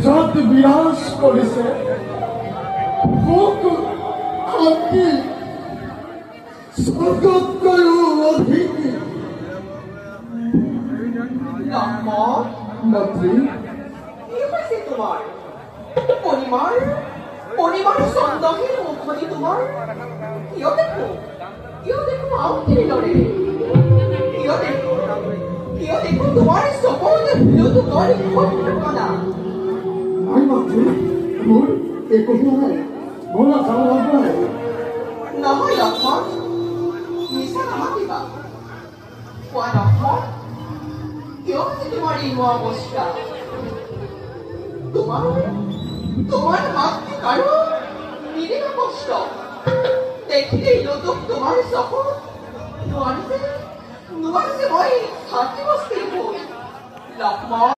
যত বিনাশ কৰেছে মোক শান্তি স্বৰ্গতকৈও অধিক মাতৃ কি হৈছে তোমাৰ পরিমার সন্দেহের মুখনি তোমার কিয় দেখো আউটির লড়ে কিয় দেখো তোমার সকলে ভুলো তোমার ঘটনা নাই মাতৃ মোৰ একো নাই মোৰ নাই নহয় লক্ষ্মণ মিছা নামাতিবা কোৱা লক্ষ্মণ কিয় হৈছে তোমাৰ এই অৱস্থা তোমাৰ মাতৃ কাৰো নিৰীহ কষ্ট দেখিলেই লোক তোমাৰ সকল নোৱাৰিছে মই ছাতি বস্তি হই লক্ষ্মণ